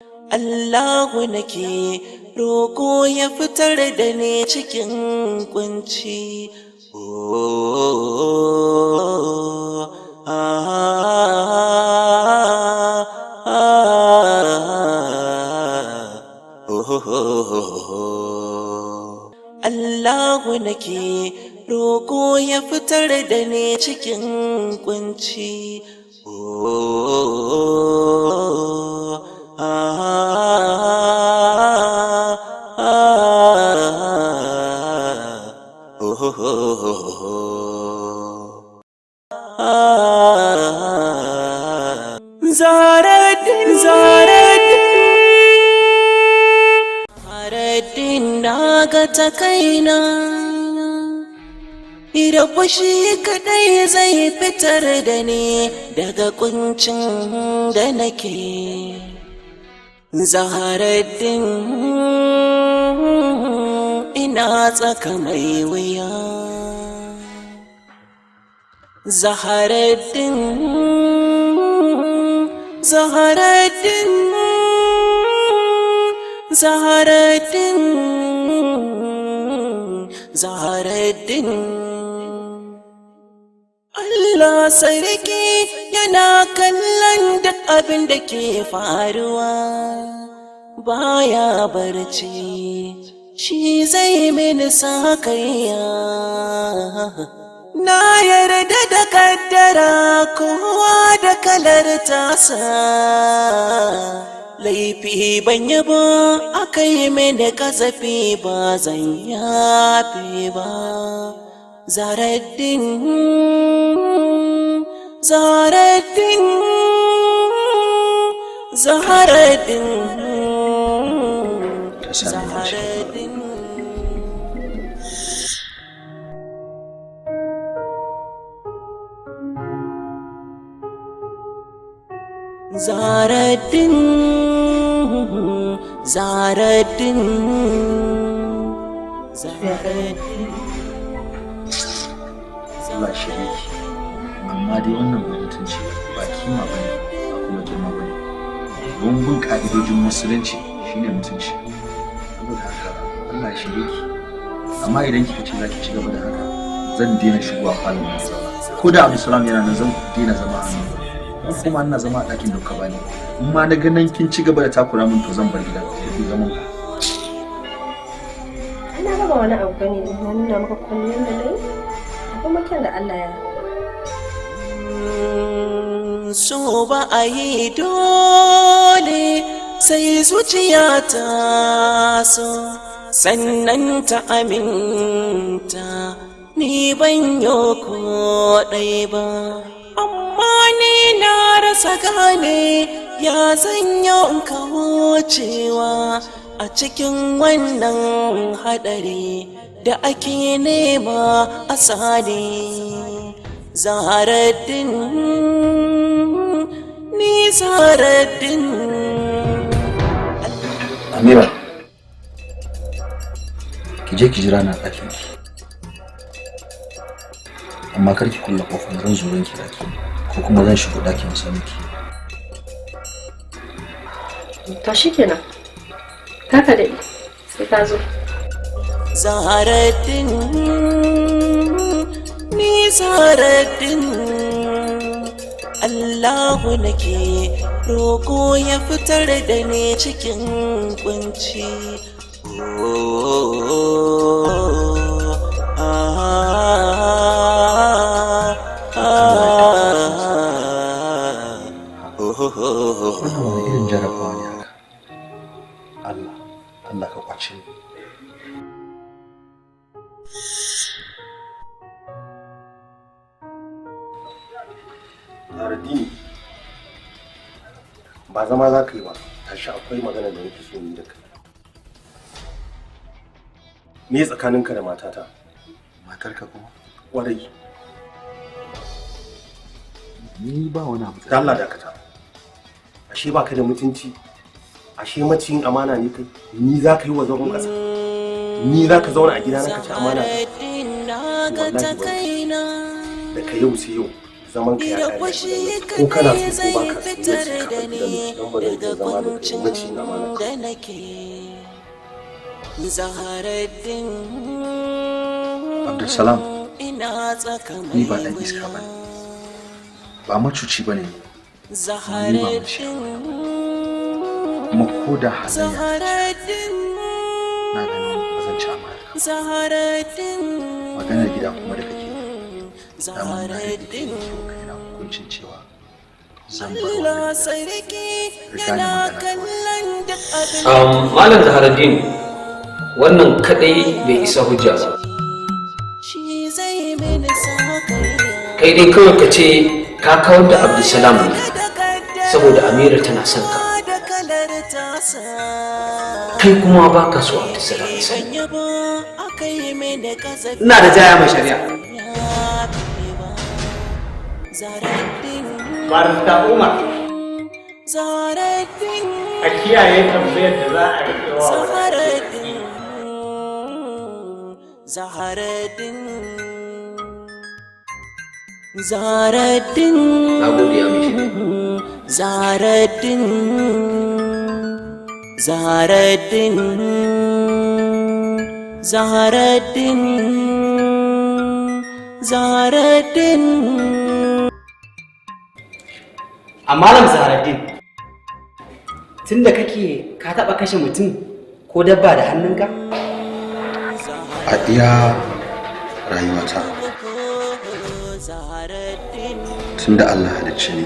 Allahu nake roko ya fitar da ni cikin kunci. Allahu nake roko ya fitar da ni cikin kunci. Zaharaddin na ga ta kaina, rabu shi kadai zai fitar da ni daga kuncin da nake. Zaharaddin ina tsaka mai wuya. Zaharaddin, Zaharaddin, Zaharaddin, Zaharaddin. Allah sarki yana kallon duk abin da ke faruwa, baya barci, shi zai mini sakayya. Na yarda da kaddara kowa da kalar tasa, laifi ban yi ba aka yi mini kasafi ba zan yafe ba. Zaharaddin, Zaharaddin, Zaharaddin, Zaharaddin. Zaharaddin, Zaharaddin, Zaharaddin. Allah shi ne, amma dai wannan ba mutunci ba kima ba ne ba kuma girma ba ne. Don bin ƙa'idojin musulunci shine mutunci. Saboda haka Allah shi ne ki, amma idan kika ce za ki ci gaba da haka zan daina shigowa falon nan. Ko da Abdulsalam yana nan zan daina zama a nan. Kuma ina zama a ɗakin da kuka bani. In ma na ga nan kin ci gaba da takura min to zan bar gidan ki zaman ku. Ina ga ba wani abu bane na nuna maka kullun da nayi. Kuma kyan da Allah ya so ba a yi dole sai zuciya ta so sannan ta aminta, ni ban yi ko ɗaya ba, amma ni na rasa gane ya zanyo in kawo cewa a cikin wannan haɗari da ake nema a sani. Zaharaddin, ni Zaharaddin. Amira, ki je ki jira na ɗakin ki, amma kar ki kulle ƙofar, zan zo ranki ɗaki ko kuma zan shigo ɗakin sami ki. to shikenan, kaka dai sai ka zo. Zaharaddin, ni Zaharaddin. Allahu nake roko ya fitar da ni cikin kunci. Irin jarabawa ne haka. Allah ka kwace ni. Zaharaddin, ba zama za ka yi ba, tashi akwai magana da nake so yi da kai. Me tsakaninka da matata? Matarka kuma? Kwarai. Ni ba wani abu. Da Allah dakata. Ashe baka da mutunci? Ashe maciyin amana ne kai? Ni za ka yi wa zagon ƙasa? Ni za ka zauna a gidana ka ci amana? Wallahi ba. Daga yau sai yau zaman ka ya kare ko kana so ko baka so mace ka bar gidan don ba zan iya zama da kai mace na mana Abdulsalam, ni ba ɗan iska ba ne, ba macuci ba ne, ni ba mace kuma ko da halayya na ganin ba zan ci amana ka. Maganar gida kuma da kake dama na yi da kai na hukuncin cewa zan bar wannan riga ni magana. Malam Zaharaddin, wannan kadai bai isa hujja ba. Kai dai kawai ka ce ka kawar da Abdulsalam ne saboda Amira tana son ka. Kai kuma ba ka so Abdulsalam ya sani. Ina da jaya mai shari'a. Barista Umar, a kiyaye tambayar da za a yi wa Zaharaddin Na gode ya mai shari'a. Zaharaddin Zaharaddin Zaharaddin Zaharaddin A Malam Zaharaddin, tun da kake ka taɓa kashe mutum ko dabba da hannunka? A iya rayuwata tunda Allah halicce ni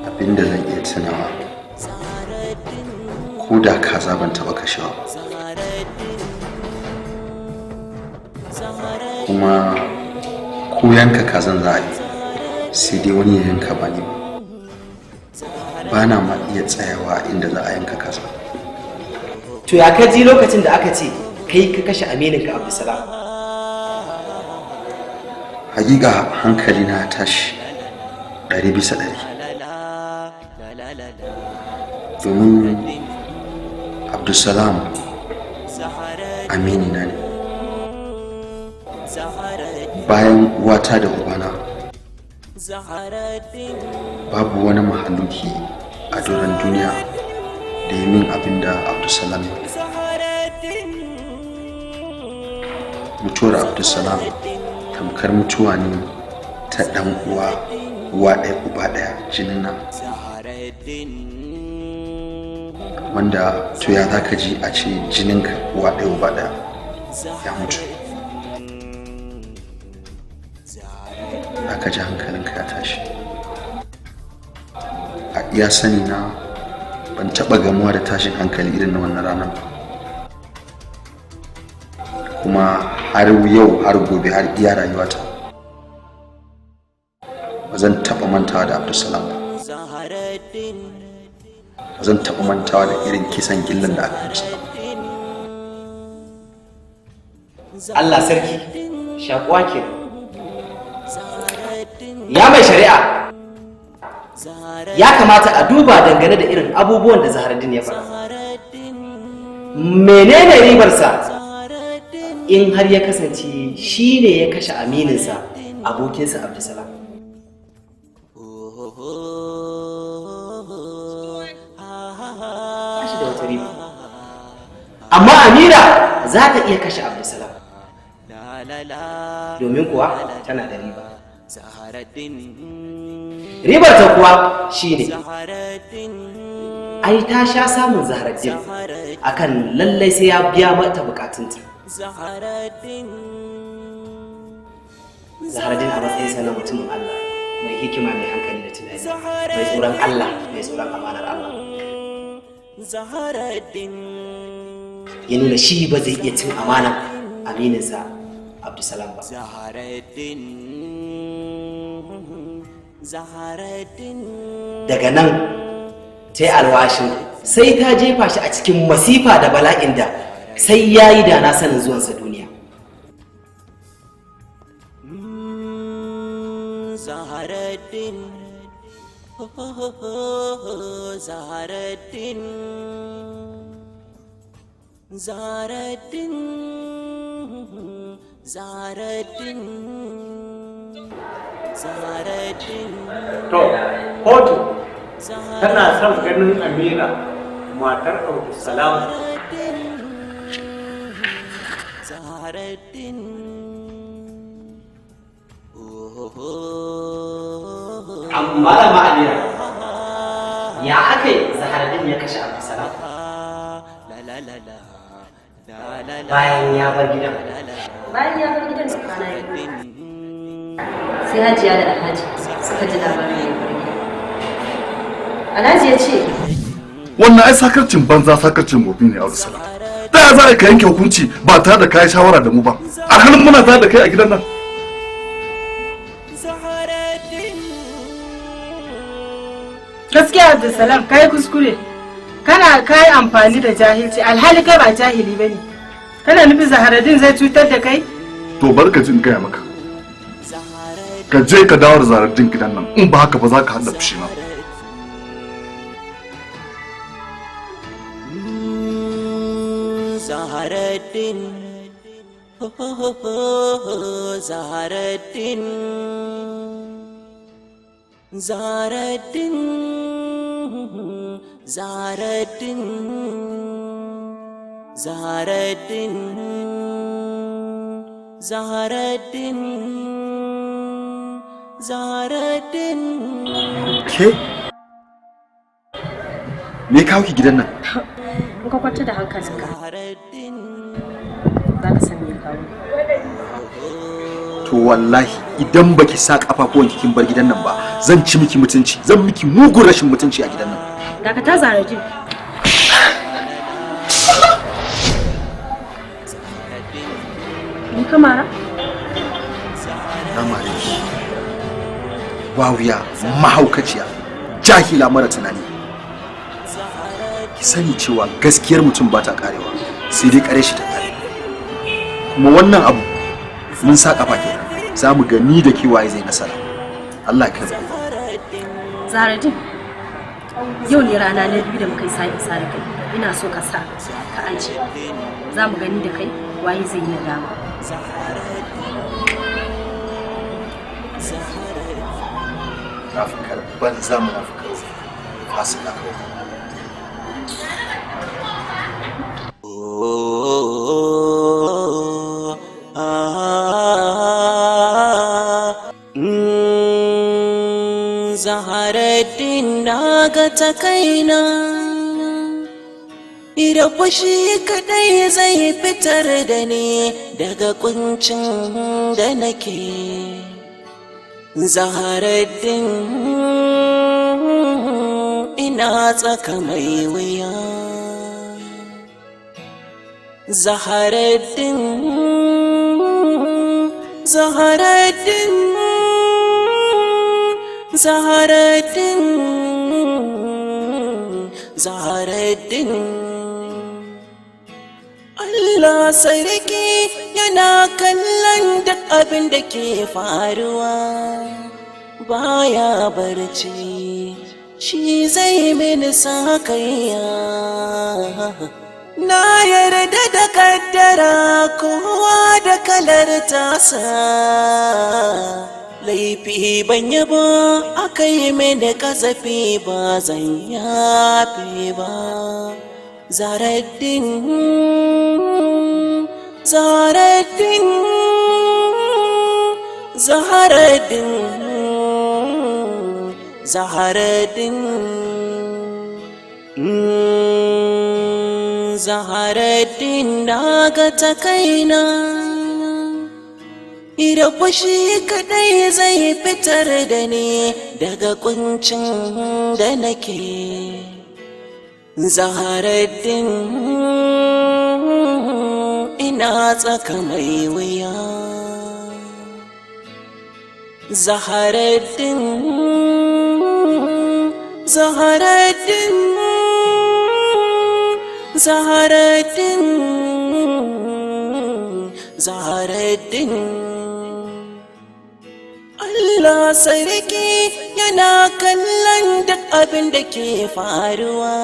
abinda zan iya tunawa ko da kaza ban taba kashewa kuma ko yanka kazan za a yi sai dai wani ya yanka ba ni ba na ma iya tsayawa inda za a yanka kaza. To ya ka ji lokacin da aka ce kai ka kashe amininka Abdulsalam? Hakika hankali na tashi 100%, domin Abdulsalam amini na ne. Bayan uwata da ubana babu wani mahaluki a doron duniya da yi min abin da Abdulsalam ya. Mutuwar Abdulsalam tamkar mutuwa ne ta ɗan uwa ɗaya uba ɗaya jinin nan, wanda to ya za ka ji a ce jininka uwa ɗaya uba ɗaya ya mutu, za ka ji hankalinka ya tashi. A iya sani na ban taɓa gamuwa da tashin hankali irin na wannan ranar ba, kuma har yau har gobe har iya rayuwata ba zan taɓa mantawa da Abdulsalam ba. Ba zan taɓa mantawa da irin kisan gillan da aka masa. Allah sarki, shakuwa ke. Ya mai shari'a, ya kamata a duba dangane da irin abubuwan da Zaharaddin ya faɗa. Menene ribarsa in har ya kasance shi ne ya kashe amininsa abokinsa Abdulsalam? Kashi da wata riba. Amma Amira za ta iya kashe Abdulsalam, domin kuwa tana da riba. Ribar ta kuwa shi ne, ai ta sha samun Zaharaddin akan lallai sai ya biya mata bukatunta. Zaharaddin a matsayinsa na mutumin Allah, mai hikima, mai hankali da tunani, mai tsoron Allah, mai tsoron amanar Allah, ya nuna shi ba zai iya cin amanar amininsa Abdulsalam ba. Daga nan ta yi alwashin sai ta jefa shi a cikin masifa da bala'in da sai ya yi da na sanin zuwansa duniya. Zaharaddin Zaharaddin Zaharaddin Zaharaddin To, kotu tana son ganin Amira matar Abdulsalam. Malama Amira, ya aka yi Zaharaddin ya kashe Abdulsalam bayan ya bar gidan? Bayan ya bar gidan da kwana biyu, sai Hajiya da Alhaji suka ji labarin ya bar gidan. Alhaji ya ce, wannan ai sakarcin banza sakarcin gobe ne Abdulsalam. Ta ya za ka yanke hukunci ba tare da kai shawara da mu ba? Alhalin muna tare da kai a gidan nan. Gaskiya Abdulsalam kai kuskure. Kai amfani da jahilci, alhali kai ba jahili bane. Kana nufin Zaharaddin zai cutar da kai? To barka jin gaya maka. Ka je ka dawo da Zaharaddin gidan nan, in ba haka ba za ka hada fushi na. Zaharaddin, Zaharaddin, Zaharaddin, Zaharaddin, Zaharaddin, Zaharaddin, Zaharaddin. Ke? Me kawo ki gidan nan? in ka kwanta da hankalinka, za ka san me kawo. To wallahi idan baki sa kafafuwan kin bar gidan nan ba, zan ci miki mutunci, zan miki mugun rashin mutunci a gidan nan. Daga ta Zaharaddin. Ni kamara? Na mariki. Wawiya, mahaukaciya, jahila mara tunani. Ki sani cewa gaskiyar mutum ba ta karewa, sai dai kare shi ta kare. Kuma wannan abu mun sa kafa kenan. Za mu ga ni da kiwaye zai nasara. Allah ya kai. Zaharaddin, yau ne rana na biyu da muka yi sa'i sa da kai. Ina so ka sa ka aje. Za mu gani da kai waye zai yi nadama. Nafikar banza mu nafikar fasika. Zaharaddin na ga ta kaina, idan fushi kadai zai fitar da ni daga kuncin da nake. Zaharaddin ina tsaka mai wuya. Zaharaddin, Zaharaddin, Zaharaddin, Zaharaddin. Allah sarki yana kallon duk abin da ke faruwa, baya barci, shi zai mini sakayya. Na yarda da kaddara, kowa da kalar tasa. Laifi ban yi ba, aka yi mini kazafi, ba zan yafe ba. Zaharaddin, Zaharaddin, Zaharaddin, Zaharaddin, Zaharaddin na ga ta kaina, idan fushi kadai zai fitar da ni daga kuncin da nake. Zaharaddin ina tsaka mai wuya. Zaharaddin, Zaharaddin, Zaharaddin, Zaharaddin. Allah sarki yana kallon duk abin da ke faruwa,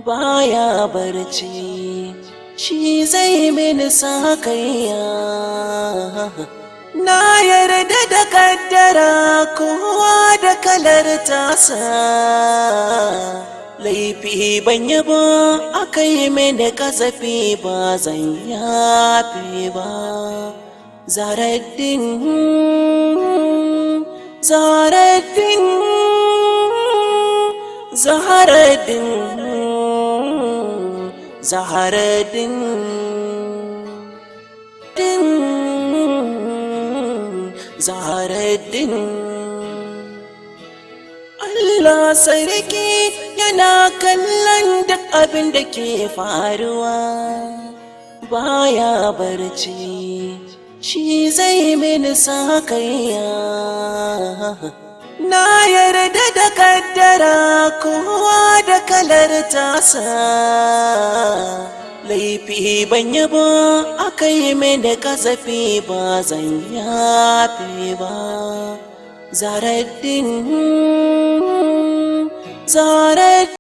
baya barci, shi zai mini sakayya. na yarda da kaddara kowa da kalar tasa laifi ban yi ba aka yi mini kasafi ba zan yafe ba Zaharaddin Zaharaddin Zaharaddin Zaharaddin Zaharaddin Allah sarki yana kallon duk abin da ke faruwa baya barci shi zai mini sakayya na yarda da kaddara kowa da kalar tasa laifi ban yi ba aka yi mini kasafi ba zan yafe ba Zaharaddin Zaharaddin